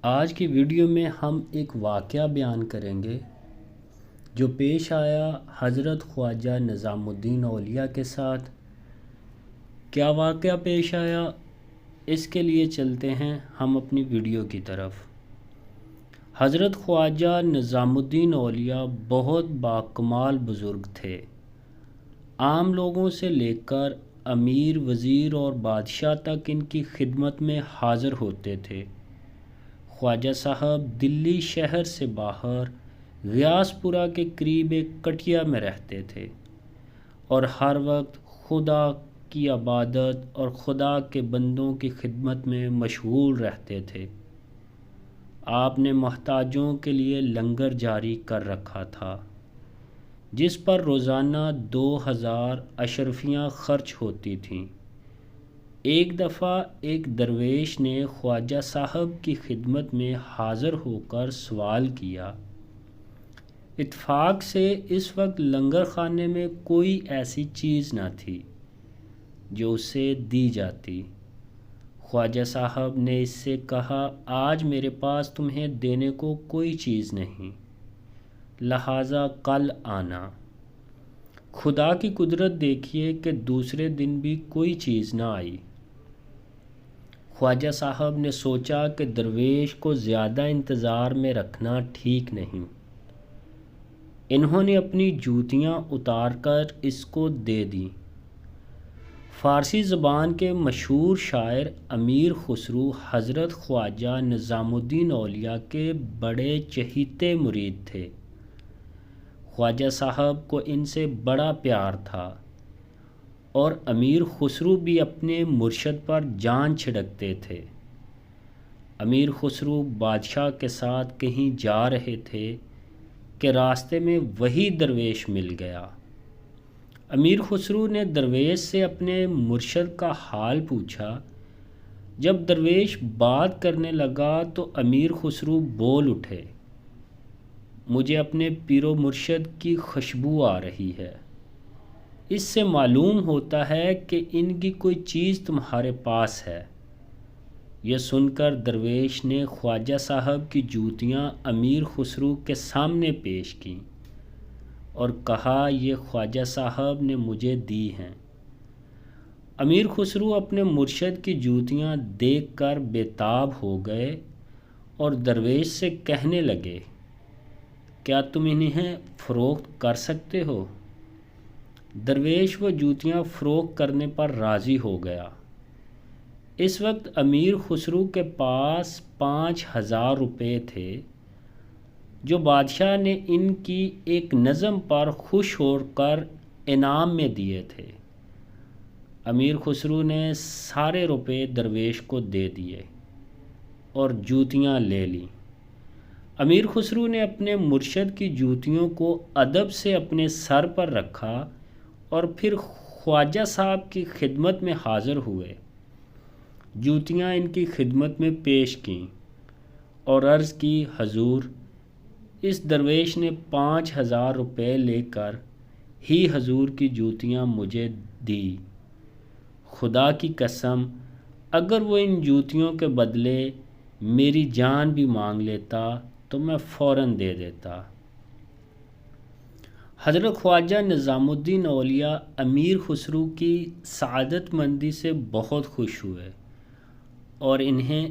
آج کی ویڈیو میں ہم ایک واقعہ بیان کریں گے جو پیش آیا حضرت خواجہ نظام الدین اولیاء کے ساتھ۔ کیا واقعہ پیش آیا، اس کے لیے چلتے ہیں ہم اپنی ویڈیو کی طرف۔ حضرت خواجہ نظام الدین اولیاء بہت باکمال بزرگ تھے۔ عام لوگوں سے لے کر امیر، وزیر اور بادشاہ تک ان کی خدمت میں حاضر ہوتے تھے۔ خواجہ صاحب دلی شہر سے باہر غیاث پورہ کے قریب ایک کٹیا میں رہتے تھے اور ہر وقت خدا کی عبادت اور خدا کے بندوں کی خدمت میں مشغول رہتے تھے۔ آپ نے محتاجوں کے لیے لنگر جاری کر رکھا تھا، جس پر روزانہ 2000 اشرفیاں خرچ ہوتی تھیں۔ ایک دفعہ ایک درویش نے خواجہ صاحب کی خدمت میں حاضر ہو کر سوال کیا۔ اتفاق سے اس وقت لنگر خانے میں کوئی ایسی چیز نہ تھی جو اسے دی جاتی۔ خواجہ صاحب نے اس سے کہا، آج میرے پاس تمہیں دینے کو کوئی چیز نہیں، لہٰذا کل آنا۔ خدا کی قدرت دیکھیے کہ دوسرے دن بھی کوئی چیز نہ آئی۔ خواجہ صاحب نے سوچا کہ درویش کو زیادہ انتظار میں رکھنا ٹھیک نہیں۔ انہوں نے اپنی جوتیاں اتار کر اس کو دے دیں۔ فارسی زبان کے مشہور شاعر امیر خسرو حضرت خواجہ نظام الدین اولیاء کے بڑے چہیتے مرید تھے۔ خواجہ صاحب کو ان سے بڑا پیار تھا اور امیر خسرو بھی اپنے مرشد پر جان چھڑکتے تھے۔ امیر خسرو بادشاہ کے ساتھ کہیں جا رہے تھے کہ راستے میں وہی درویش مل گیا۔ امیر خسرو نے درویش سے اپنے مرشد کا حال پوچھا۔ جب درویش بات کرنے لگا تو امیر خسرو بول اٹھے، مجھے اپنے پیر و مرشد کی خوشبو آ رہی ہے، اس سے معلوم ہوتا ہے کہ ان کی کوئی چیز تمہارے پاس ہے۔ یہ سن کر درویش نے خواجہ صاحب کی جوتیاں امیر خسرو کے سامنے پیش کیں اور کہا، یہ خواجہ صاحب نے مجھے دی ہیں۔ امیر خسرو اپنے مرشد کی جوتیاں دیکھ کر بے تاب ہو گئے اور درویش سے کہنے لگے، کیا تم انہیں فروخت کر سکتے ہو؟ درویش وہ جوتیاں فروخت کرنے پر راضی ہو گیا۔ اس وقت امیر خسرو کے پاس 5000 روپے تھے جو بادشاہ نے ان کی ایک نظم پر خوش ہو کر انعام میں دیے تھے۔ امیر خسرو نے سارے روپے درویش کو دے دیے اور جوتیاں لے لیں۔ امیر خسرو نے اپنے مرشد کی جوتیوں کو ادب سے اپنے سر پر رکھا اور پھر خواجہ صاحب کی خدمت میں حاضر ہوئے۔ جوتیاں ان کی خدمت میں پیش کیں اور عرض کی، حضور، اس درویش نے 5000 روپے لے کر ہی حضور کی جوتیاں مجھے دی۔ خدا کی قسم، اگر وہ ان جوتیوں کے بدلے میری جان بھی مانگ لیتا تو میں فوراً دے دیتا۔ حضرت خواجہ نظام الدین اولیاء امیر خسرو کی سعادت مندی سے بہت خوش ہوئے اور انہیں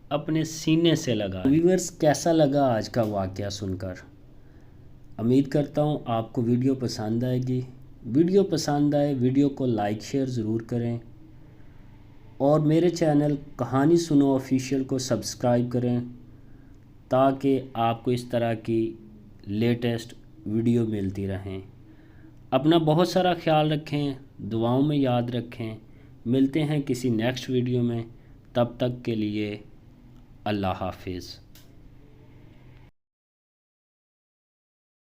اپنے سینے سے لگا۔ ویورز، کیسا لگا آج کا واقعہ سن کر؟ امید کرتا ہوں آپ کو ویڈیو پسند آئے گی۔ ویڈیو پسند آئے ویڈیو کو لائک شیئر ضرور کریں اور میرے چینل کہانی سنو آفیشیل کو سبسکرائب کریں تاکہ آپ کو اس طرح کی لیٹسٹ ویڈیو ملتی رہیں۔ اپنا بہت سارا خیال رکھیں، دعاؤں میں یاد رکھیں۔ ملتے ہیں کسی نیکسٹ ویڈیو میں، تب تک کے لیے اللہ حافظ۔